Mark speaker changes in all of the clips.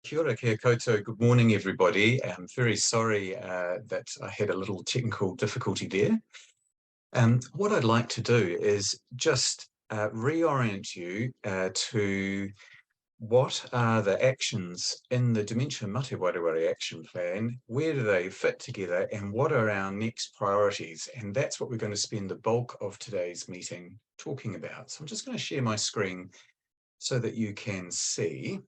Speaker 1: Kia ora, kia koutou. Good morning, everybody. I'm very sorry that I had a little technical difficulty there. What I'd like to do is just reorient you to what are the actions in the Dementia Mate Wareware action plan, where do they fit together, and what are our next priorities? And that's what we're going to spend the bulk of today's meeting talking about. So I'm just going to share my screen so that you can see.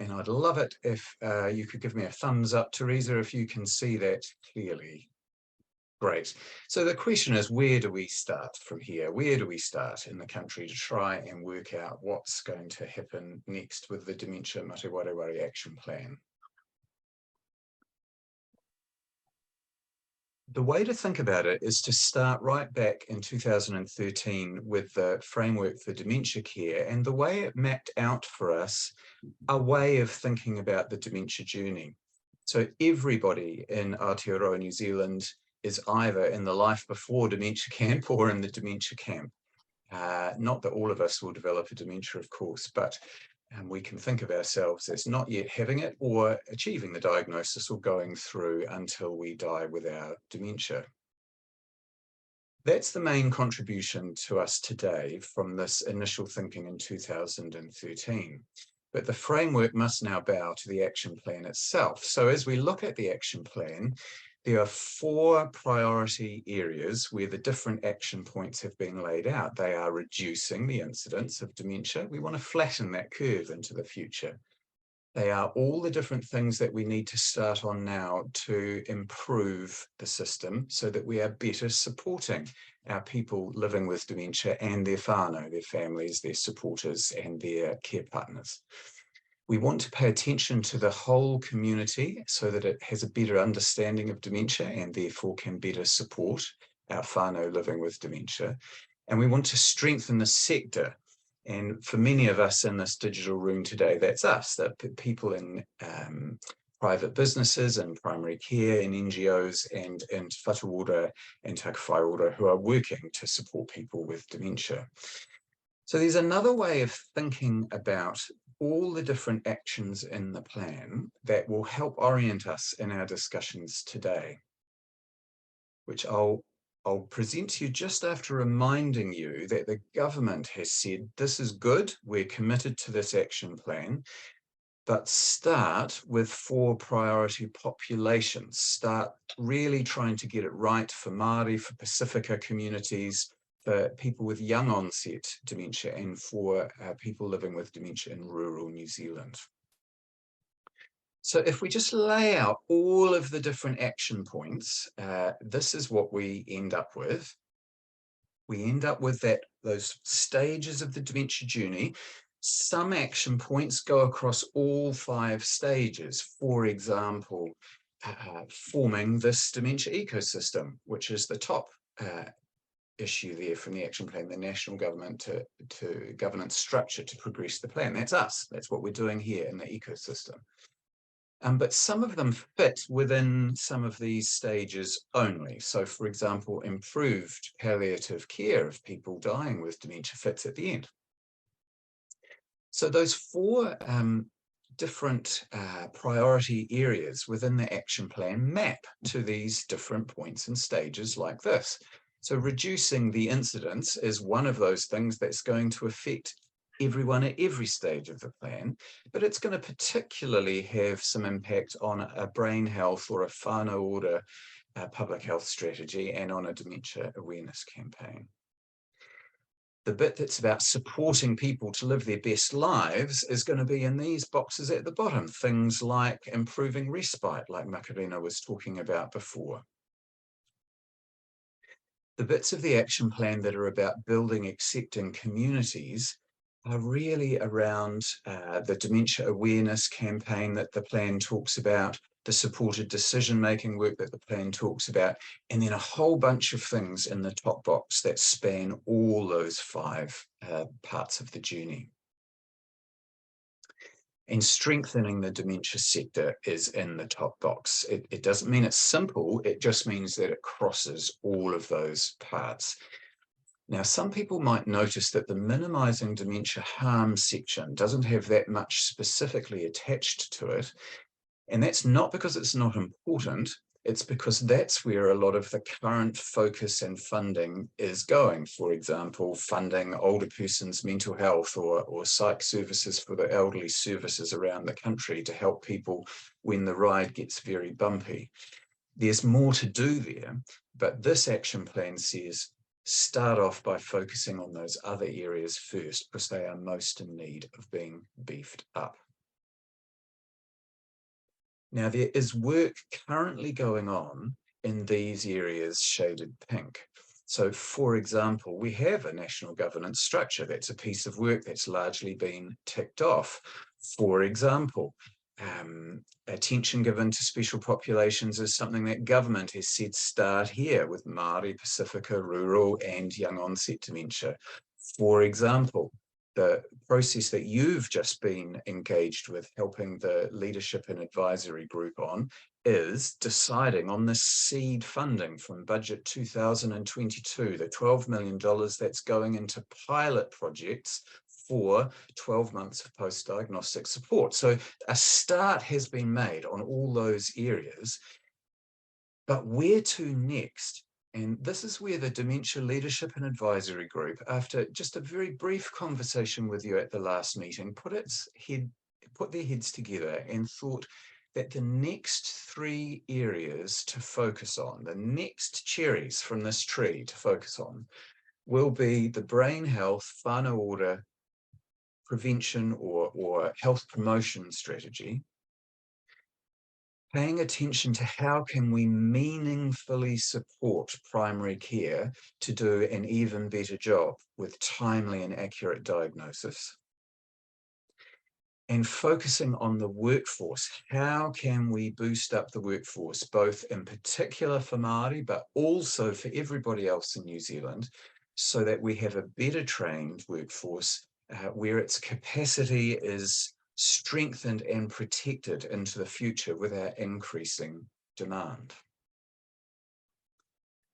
Speaker 1: And I'd love it if you could give me a thumbs up, Teresa, if you can see that clearly. Great. So the question is, where do we start from here? Where do we start in the country to try and work out what's going to happen next with the Dementia Mate Wareware action plan? The way to think about it is to start right back in 2013 with the framework for dementia care, and the way it mapped out for us a way of thinking about the dementia journey. So everybody in Aotearoa, New Zealand is either in the life before dementia camp or in the dementia camp. Not that all of us will develop a dementia, of course, but we can think of ourselves as not yet having it or achieving the diagnosis or going through until we die with our dementia. That's the main contribution to us today from this initial thinking in 2013. But the framework must now bow to the action plan itself. So as we look at the action plan, there are 4 priority areas where the different action points have been laid out. They are reducing the incidence of dementia. We want to flatten that curve into the future. They are all the different things that we need to start on now to improve the system so that we are better supporting our people living with dementia and their whānau, their families, their supporters, and their care partners. We want to pay attention to the whole community so that it has a better understanding of dementia and therefore can better support our whānau living with dementia. And we want to strengthen the sector. And for many of us in this digital room today, that's us, the people in private businesses and primary care and NGOs and whatuora and takawhaiora who are working to support people with dementia. So there's another way of thinking about all the different actions in the plan that will help orient us in our discussions today, which I'll present to you just after reminding you that the government has said, this is good, we're committed to this action plan, but start with 4 priority populations. Start really trying to get it right for Māori, for Pacifica communities, for people with young onset dementia, and for people living with dementia in rural New Zealand. So if we just lay out all of the different action points, this is what we end up with. We end up with those stages of the dementia journey. Some action points go across all 5 stages. For example, forming this dementia ecosystem, which is the top issue there from the action plan, the national government to governance structure to progress the plan. That's us. That's what we're doing here in the ecosystem. But some of them fit within some of these stages only. So, for example, improved palliative care of people dying with dementia fits at the end. So those 4 different priority areas within the action plan map to these different points and stages like this. So reducing the incidence is one of those things that's going to affect everyone at every stage of the plan, but it's going to particularly have some impact on a brain health or a whānau order public health strategy and on a dementia awareness campaign. The bit that's about supporting people to live their best lives is going to be in these boxes at the bottom, things like improving respite, like Macarena was talking about before. The bits of the action plan that are about building accepting communities are really around the dementia awareness campaign that the plan talks about, the supported decision-making work that the plan talks about, and then a whole bunch of things in the top box that span all those 5 parts of the journey. And strengthening the dementia sector is in the top box. It doesn't mean it's simple, it just means that it crosses all of those parts. Now, some people might notice that the minimising dementia harm section doesn't have that much specifically attached to it. And that's not because it's not important, it's because that's where a lot of the current focus and funding is going. For example, funding older persons' mental health or psych services for the elderly services around the country to help people when the ride gets very bumpy. There's more to do there, but this action plan says start off by focusing on those other areas first because they are most in need of being beefed up. Now, there is work currently going on in these areas shaded pink. So, for example, we have a national governance structure. That's a piece of work that's largely been ticked off. For example, attention given to special populations is something that government has said start here with Māori, Pacifica, rural and young onset dementia. For example, the process that you've just been engaged with helping the leadership and advisory group on is deciding on the seed funding from budget 2022, the $12 million that's going into pilot projects for 12 months of post-diagnostic support. So a start has been made on all those areas, but where to next? And this is where the Dementia Leadership and Advisory Group, after just a very brief conversation with you at the last meeting, put their heads together and thought that the next 3 areas to focus on, the next cherries from this tree to focus on, will be the brain health, whānau ora prevention or health promotion strategy, paying attention to how can we meaningfully support primary care to do an even better job with timely and accurate diagnosis, and focusing on the workforce. How can we boost up the workforce, both in particular for Māori, but also for everybody else in New Zealand, so that we have a better trained workforce where its capacity is strengthened and protected into the future with our increasing demand.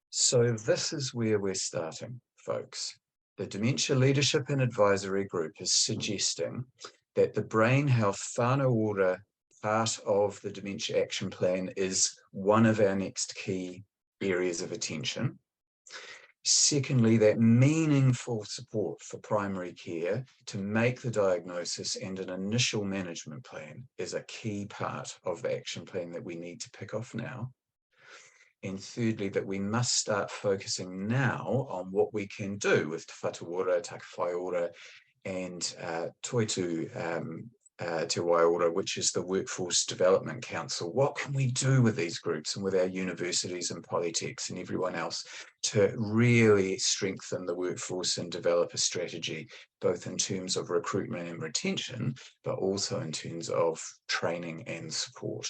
Speaker 1: So this is where we're starting, folks. The Dementia Leadership and Advisory Group is suggesting that the brain health whānau ora part of the Dementia Action Plan is one of our next key areas of attention. Secondly, that meaningful support for primary care to make the diagnosis and an initial management plan is a key part of the action plan that we need to pick off now. And thirdly, that we must start focusing now on what we can do with Te Whatu Ora, Takawhai Ora, and Toitu Te Waiora, which is the Workforce Development Council. What can we do with these groups and with our universities and polytechs and everyone else to really strengthen the workforce and develop a strategy, both in terms of recruitment and retention, but also in terms of training and support?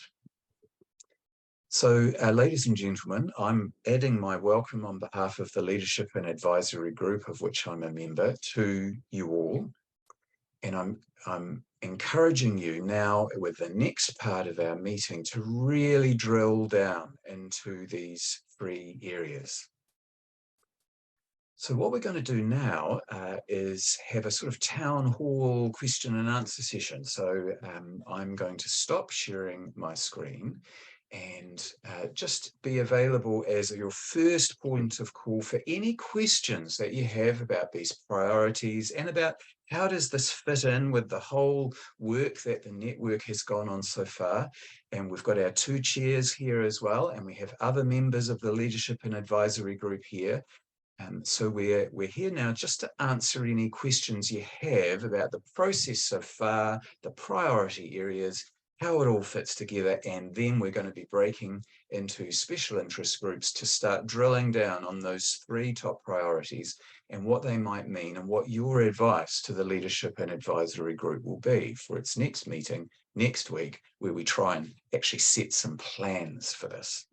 Speaker 1: So, ladies and gentlemen, I'm adding my welcome on behalf of the Leadership and Advisory Group, of which I'm a member, to you all. And I'm encouraging you now with the next part of our meeting to really drill down into these 3 areas. So what we're going to do now is have a sort of town hall question and answer session. So I'm going to stop sharing my screen and just be available as your first point of call for any questions that you have about these priorities and about how does this fit in with the whole work that the network has gone on so far. And we've got our 2 chairs here as well, and we have other members of the Leadership and Advisory Group here. So we're here now just to answer any questions you have about the process so far, the priority areas, how it all fits together, and then we're going to be breaking into special interest groups to start drilling down on those 3 top priorities and what they might mean and what your advice to the Leadership and Advisory Group will be for its next meeting next week, where we try and actually set some plans for this.